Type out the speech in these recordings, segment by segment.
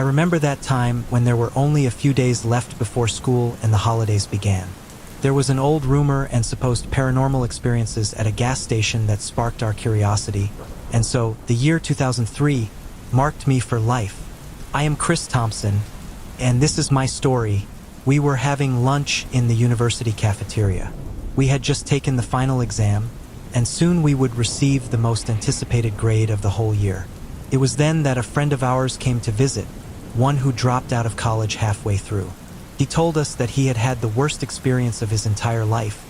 remember that time when there were only a few days left before school and the holidays began. There was an old rumor and supposed paranormal experiences at a gas station that sparked our curiosity, and so the year 2003 marked me for life. I am Chris Thompson, and this is my story. We were having lunch in the university cafeteria. We had just taken the final exam, and soon we would receive the most anticipated grade of the whole year. It was then that a friend of ours came to visit, one who dropped out of college halfway through. He told us that he had had the worst experience of his entire life,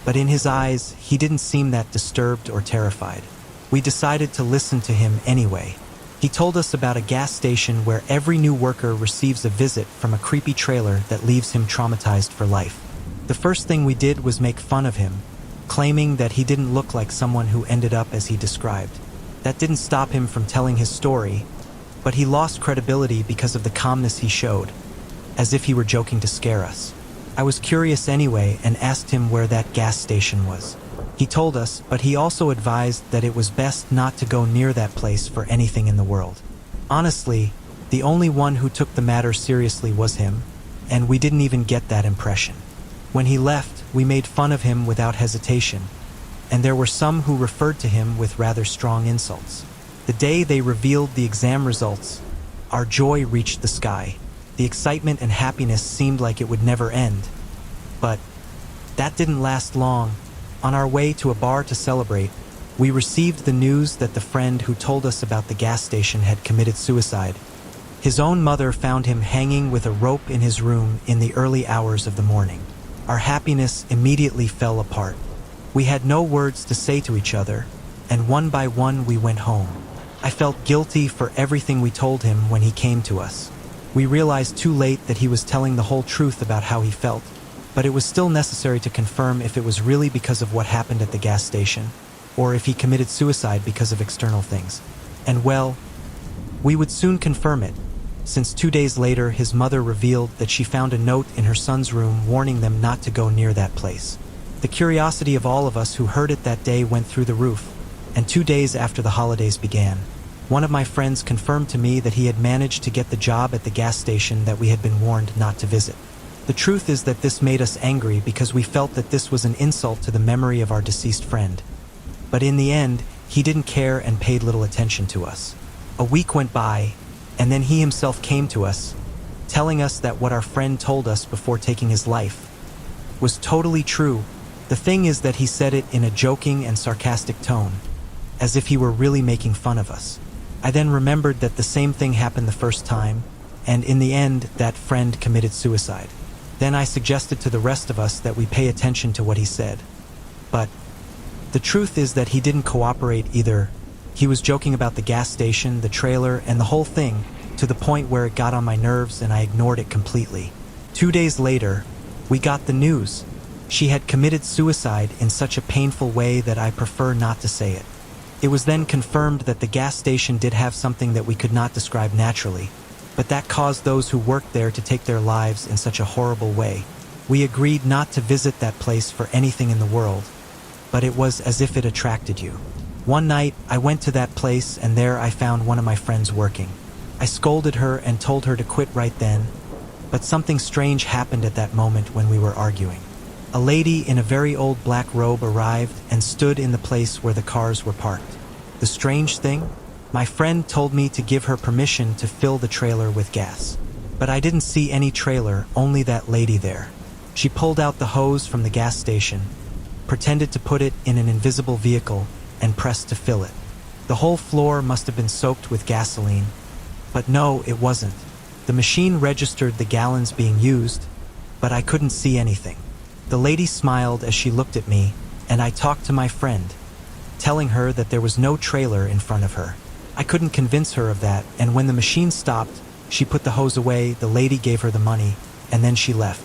but in his eyes, he didn't seem that disturbed or terrified. We decided to listen to him anyway. He told us about a gas station where every new worker receives a visit from a creepy trailer that leaves him traumatized for life. The first thing we did was make fun of him, claiming that he didn't look like someone who ended up as he described. That didn't stop him from telling his story, but he lost credibility because of the calmness he showed, as if he were joking to scare us. I was curious anyway and asked him where that gas station was. He told us, but he also advised that it was best not to go near that place for anything in the world. Honestly, the only one who took the matter seriously was him, and we didn't even get that impression. When he left, we made fun of him without hesitation, and there were some who referred to him with rather strong insults. The day they revealed the exam results, our joy reached the sky. The excitement and happiness seemed like it would never end. But that didn't last long. On our way to a bar to celebrate, we received the news that the friend who told us about the gas station had committed suicide. His own mother found him hanging with a rope in his room in the early hours of the morning. Our happiness immediately fell apart. We had no words to say to each other, and one by one we went home. I felt guilty for everything we told him when he came to us. We realized too late that he was telling the whole truth about how he felt, but it was still necessary to confirm if it was really because of what happened at the gas station, or if he committed suicide because of external things. And well, we would soon confirm it, since 2 days later his mother revealed that she found a note in her son's room warning them not to go near that place. The curiosity of all of us who heard it that day went through the roof, and 2 days after the holidays began, one of my friends confirmed to me that he had managed to get the job at the gas station that we had been warned not to visit. The truth is that this made us angry because we felt that this was an insult to the memory of our deceased friend. But in the end, he didn't care and paid little attention to us. A week went by, and then he himself came to us, telling us that what our friend told us before taking his life was totally true. The thing is that he said it in a joking and sarcastic tone, as if he were really making fun of us. I then remembered that the same thing happened the first time, and in the end, that friend committed suicide. Then I suggested to the rest of us that we pay attention to what he said. But the truth is that he didn't cooperate either. He was joking about the gas station, the trailer, and the whole thing, to the point where it got on my nerves and I ignored it completely. 2 days later, we got the news. She had committed suicide in such a painful way that I prefer not to say it. It was then confirmed that the gas station did have something that we could not describe naturally, but that caused those who worked there to take their lives in such a horrible way. We agreed not to visit that place for anything in the world, but it was as if it attracted you. One night, I went to that place and there I found one of my friends working. I scolded her and told her to quit right then, but something strange happened at that moment when we were arguing. A lady in a very old black robe arrived and stood in the place where the cars were parked. The strange thing? My friend told me to give her permission to fill the trailer with gas. But I didn't see any trailer, only that lady there. She pulled out the hose from the gas station, pretended to put it in an invisible vehicle, and pressed to fill it. The whole floor must have been soaked with gasoline. But no, it wasn't. The machine registered the gallons being used, but I couldn't see anything. The lady smiled as she looked at me, and I talked to my friend, telling her that there was no trailer in front of her. I couldn't convince her of that, and when the machine stopped, she put the hose away, the lady gave her the money, and then she left.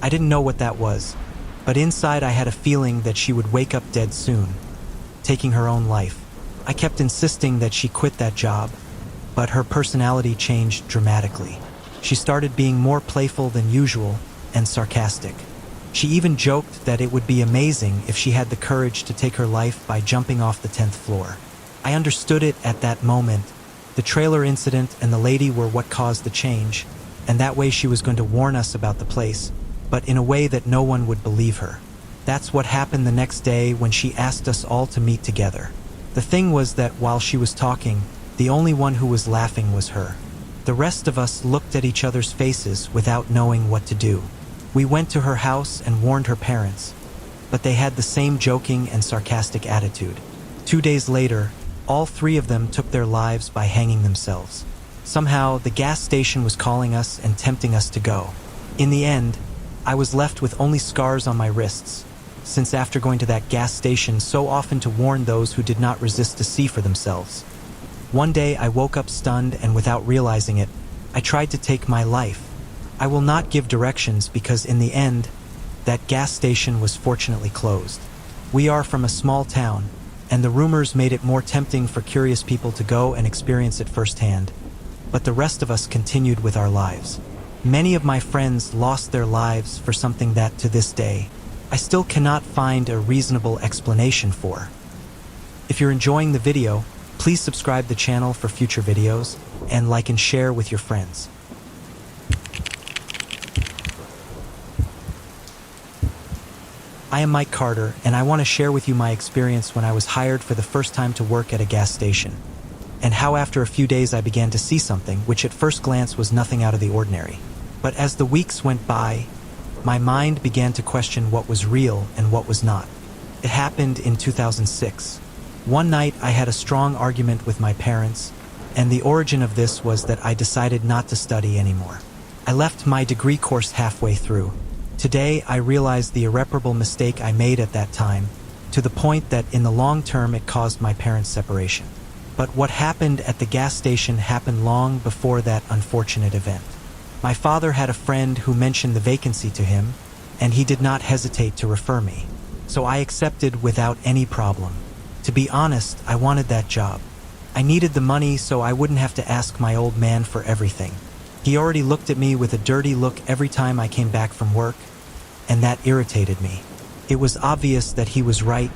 I didn't know what that was, but inside I had a feeling that she would wake up dead soon, taking her own life. I kept insisting that she quit that job, but her personality changed dramatically. She started being more playful than usual and sarcastic. She even joked that it would be amazing if she had the courage to take her life by jumping off the 10th floor. I understood it at that moment, The trailer incident and the lady were what caused the change, and that way she was going to warn us about the place, but in a way that no one would believe her. That's what happened the next day when she asked us all to meet together. The thing was that while she was talking, the only one who was laughing was her. The rest of us looked at each other's faces without knowing what to do. We went to her house and warned her parents, but they had the same joking and sarcastic attitude. 2 days later, all 3 of them took their lives by hanging themselves. Somehow, the gas station was calling us and tempting us to go. In the end, I was left with only scars on my wrists, since after going to that gas station so often to warn those who did not resist to see for themselves. One day I woke up stunned, and without realizing it, I tried to take my life. I will not give directions because in the end, that gas station was fortunately closed. We are from a small town, and the rumors made it more tempting for curious people to go and experience it firsthand. But the rest of us continued with our lives. Many of my friends lost their lives for something that, to this day, I still cannot find a reasonable explanation for. If you're enjoying the video, please subscribe the channel for future videos, and like and share with your friends. I am Mike Carter, and I want to share with you my experience when I was hired for the first time to work at a gas station, and how after a few days I began to see something which at first glance was nothing out of the ordinary. But as the weeks went by, my mind began to question what was real and what was not. It happened in 2006. One night I had a strong argument with my parents, and the origin of this was that I decided not to study anymore. I left my degree course halfway through. Today I realize the irreparable mistake I made at that time, to the point that in the long term it caused my parents' separation. But what happened at the gas station happened long before that unfortunate event. My father had a friend who mentioned the vacancy to him, and he did not hesitate to refer me. So I accepted without any problem. To be honest, I wanted that job. I needed the money so I wouldn't have to ask my old man for everything. He already looked at me with a dirty look every time I came back from work, and that irritated me. It was obvious that he was right,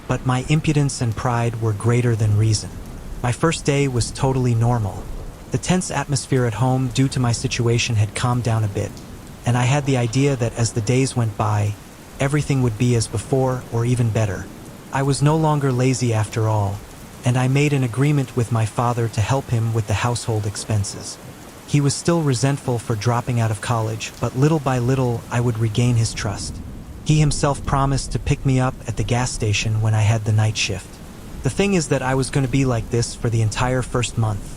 but my impudence and pride were greater than reason. My first day was totally normal. The tense atmosphere at home due to my situation had calmed down a bit, and I had the idea that as the days went by, everything would be as before or even better. I was no longer lazy after all, and I made an agreement with my father to help him with the household expenses. He was still resentful for dropping out of college, but little by little I would regain his trust. He himself promised to pick me up at the gas station when I had the night shift. The thing is that I was going to be like this for the entire first month.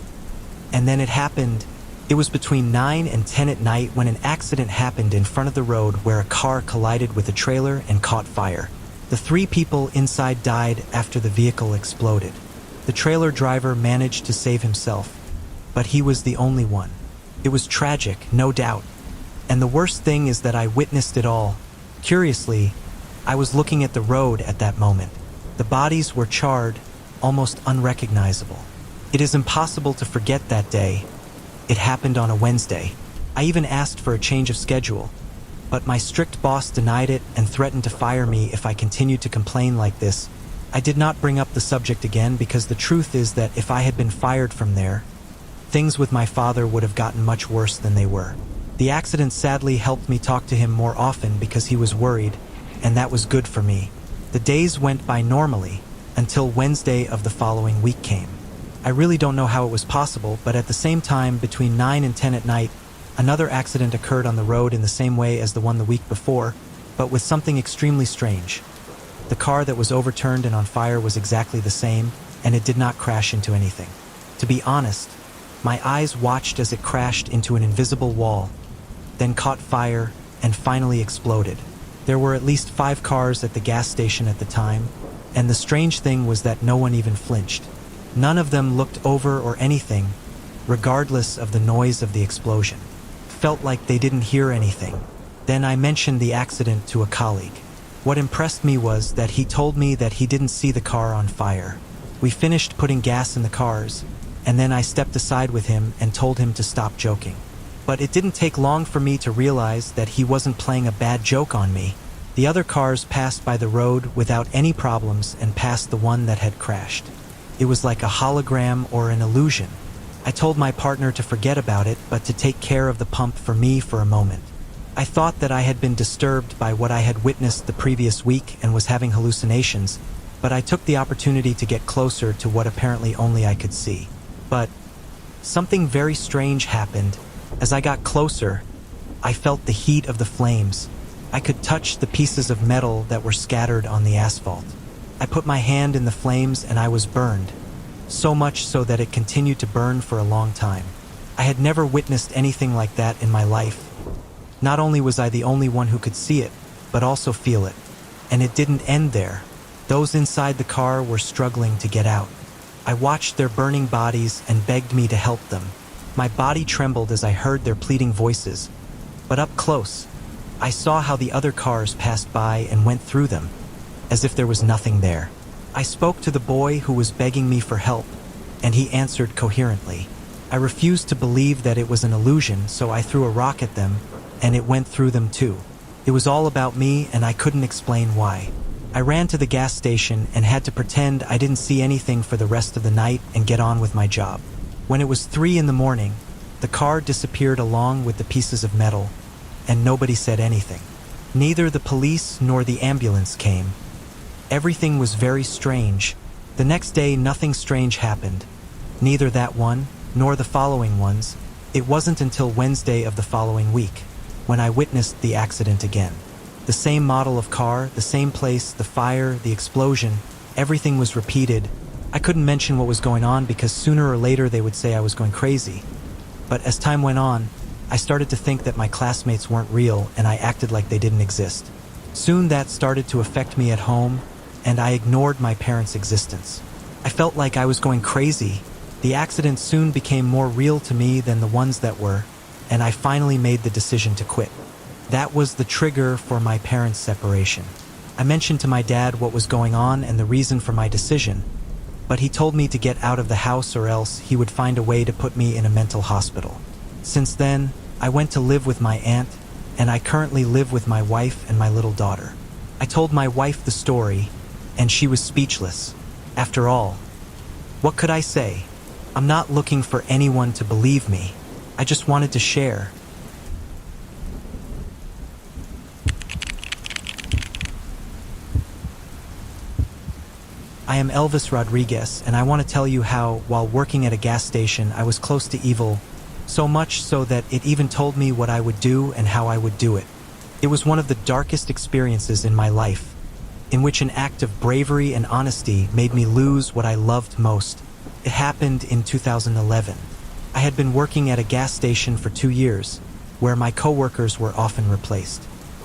And then it happened. It was between 9 and 10 at night when an accident happened in front of the road where a car collided with a trailer and caught fire. The 3 people inside died after the vehicle exploded. The trailer driver managed to save himself, but he was the only one. It was tragic, no doubt. And the worst thing is that I witnessed it all. Curiously, I was looking at the road at that moment. The bodies were charred, almost unrecognizable. It is impossible to forget that day. It happened on a Wednesday. I even asked for a change of schedule, but my strict boss denied it and threatened to fire me if I continued to complain like this. I did not bring up the subject again because the truth is that if I had been fired from there, things with my father would have gotten much worse than they were. The accident sadly helped me talk to him more often because he was worried, and that was good for me. The days went by normally until Wednesday of the following week came. I really don't know how it was possible, but at the same time, between 9 and 10 at night, another accident occurred on the road in the same way as the one the week before, but with something extremely strange. The car that was overturned and on fire was exactly the same, and it did not crash into anything. To be honest, my eyes watched as it crashed into an invisible wall, then caught fire, and finally exploded. There were at least 5 cars at the gas station at the time, and the strange thing was that no one even flinched. None of them looked over or anything, regardless of the noise of the explosion. Felt like they didn't hear anything. Then I mentioned the accident to a colleague. What impressed me was that he told me that he didn't see the car on fire. We finished putting gas in the cars, and then I stepped aside with him and told him to stop joking. But it didn't take long for me to realize that he wasn't playing a bad joke on me. The other cars passed by the road without any problems and passed the one that had crashed. It was like a hologram or an illusion. I told my partner to forget about it, but to take care of the pump for me for a moment. I thought that I had been disturbed by what I had witnessed the previous week and was having hallucinations, but I took the opportunity to get closer to what apparently only I could see. But something very strange happened. As I got closer, I felt the heat of the flames. I could touch the pieces of metal that were scattered on the asphalt. I put my hand in the flames and I was burned, so much so that it continued to burn for a long time. I had never witnessed anything like that in my life. Not only was I the only one who could see it, but also feel it. And it didn't end there. Those inside the car were struggling to get out. I watched their burning bodies and begged me to help them. My body trembled as I heard their pleading voices. But up close, I saw how the other cars passed by and went through them, as if there was nothing there. I spoke to the boy who was begging me for help, and he answered coherently. I refused to believe that it was an illusion, so I threw a rock at them, and it went through them too. It was all about me, and I couldn't explain why. I ran to the gas station and had to pretend I didn't see anything for the rest of the night and get on with my job. When it was 3 in the morning, the car disappeared along with the pieces of metal, and nobody said anything. Neither the police nor the ambulance came. Everything was very strange. The next day, nothing strange happened. Neither that one, nor the following ones. It wasn't until Wednesday of the following week, when I witnessed the accident again. The same model of car, the same place, the fire, the explosion, everything was repeated. I couldn't mention what was going on because sooner or later they would say I was going crazy. But as time went on, I started to think that my classmates weren't real and I acted like they didn't exist. Soon that started to affect me at home, and I ignored my parents' existence. I felt like I was going crazy. The accident soon became more real to me than the ones that were, and I finally made the decision to quit. That was the trigger for my parents' separation. I mentioned to my dad what was going on and the reason for my decision, but he told me to get out of the house or else he would find a way to put me in a mental hospital. Since then, I went to live with my aunt, and I currently live with my wife and my little daughter. I told my wife the story, and she was speechless. After all, what could I say? I'm not looking for anyone to believe me. I just wanted to share. I am Elvis Rodriguez, and I want to tell you how, while working at a gas station, I was close to evil, so much so that it even told me what I would do and how I would do it. It was one of the darkest experiences in my life, in which an act of bravery and honesty made me lose what I loved most. It happened in 2011. I had been working at a gas station for 2 years, where my coworkers were often replaced.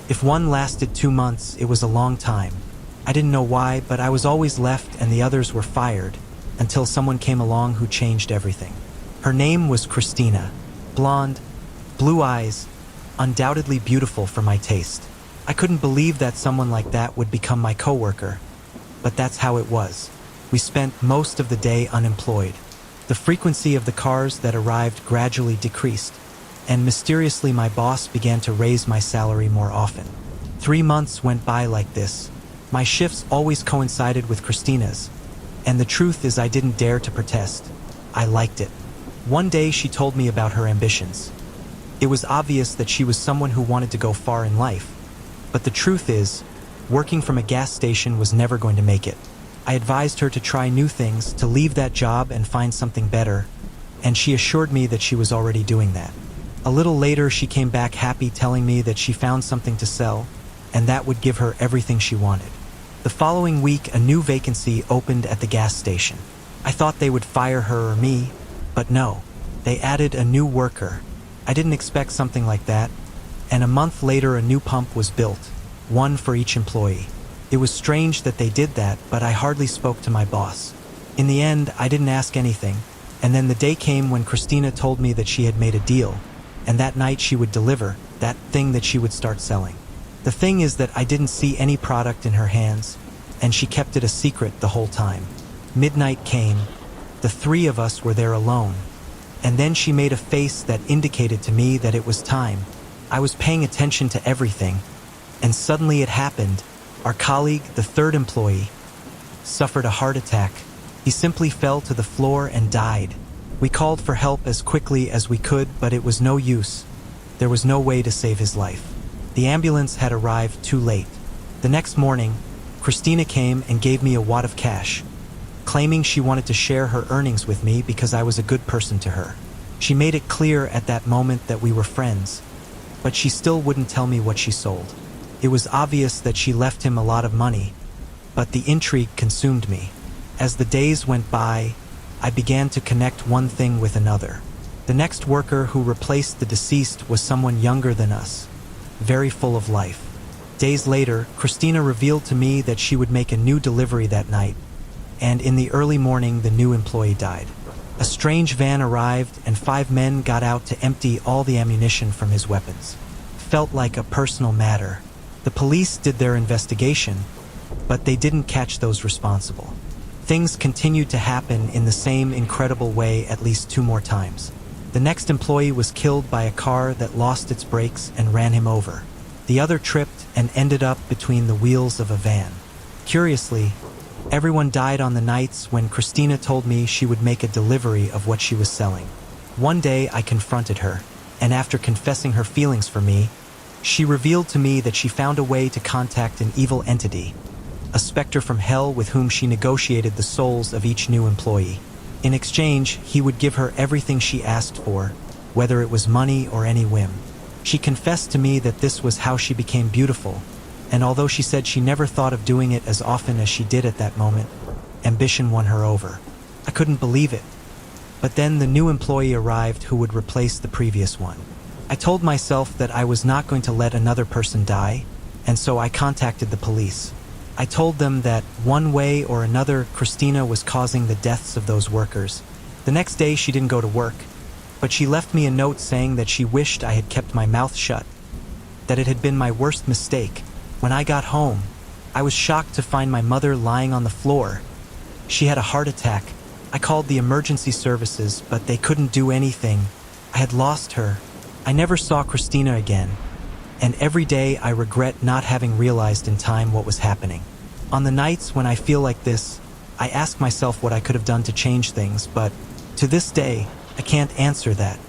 If one lasted 2 months, it was a long time. I didn't know why, but I was always left and the others were fired, until someone came along who changed everything. Her name was Christina. Blonde, blue eyes, undoubtedly beautiful for my taste. I couldn't believe that someone like that would become my coworker, but that's how it was. We spent most of the day unemployed. The frequency of the cars that arrived gradually decreased, and mysteriously my boss began to raise my salary more often. 3 months went by like this. My shifts always coincided with Christina's, and the truth is I didn't dare to protest. I liked it. One day she told me about her ambitions. It was obvious that she was someone who wanted to go far in life. But the truth is, working from a gas station was never going to make it. I advised her to try new things, to leave that job and find something better, and she assured me that she was already doing that. A little later, she came back happy, telling me that she found something to sell, and that would give her everything she wanted. The following week, a new vacancy opened at the gas station. I thought they would fire her or me, but no, they added a new worker. I didn't expect something like that, and a month later a new pump was built, one for each employee. It was strange that they did that, but I hardly spoke to my boss. In the end, I didn't ask anything, and then the day came when Christina told me that she had made a deal, and that night she would deliver that thing that she would start selling. The thing is that I didn't see any product in her hands, and she kept it a secret the whole time. Midnight came. The 3 of us were there alone, and then she made a face that indicated to me that it was time. I was paying attention to everything, and suddenly it happened. Our colleague, the 3rd employee, suffered a heart attack. He simply fell to the floor and died. We called for help as quickly as we could, but it was no use. There was no way to save his life. The ambulance had arrived too late. The next morning, Christina came and gave me a wad of cash, claiming she wanted to share her earnings with me because I was a good person to her. She made it clear at that moment that we were friends, but she still wouldn't tell me what she sold. It was obvious that she left him a lot of money, but the intrigue consumed me. As the days went by, I began to connect one thing with another. The next worker who replaced the deceased was someone younger than us, very full of life. Days later, Christina revealed to me that she would make a new delivery that night, and in the early morning the new employee died. A strange van arrived and 5 men got out to empty all the ammunition from his weapons. Felt like a personal matter. The police did their investigation, but they didn't catch those responsible. Things continued to happen in the same incredible way at least 2 more times. The next employee was killed by a car that lost its brakes and ran him over. The other tripped and ended up between the wheels of a van. Curiously, everyone died on the nights when Christina told me she would make a delivery of what she was selling. One day I confronted her, and after confessing her feelings for me, she revealed to me that she found a way to contact an evil entity, a specter from hell with whom she negotiated the souls of each new employee. In exchange, he would give her everything she asked for, whether it was money or any whim. She confessed to me that this was how she became beautiful, and although she said she never thought of doing it as often as she did at that moment, ambition won her over. I couldn't believe it. But then the new employee arrived who would replace the previous one. I told myself that I was not going to let another person die, and so I contacted the police. I told them that one way or another Christina was causing the deaths of those workers. The next day she didn't go to work, but she left me a note saying that she wished I had kept my mouth shut, that it had been my worst mistake. When I got home, I was shocked to find my mother lying on the floor. She had a heart attack. I called the emergency services, but they couldn't do anything. I had lost her. I never saw Christina again, and every day I regret not having realized in time what was happening. On the nights when I feel like this, I ask myself what I could have done to change things, but to this day, I can't answer that.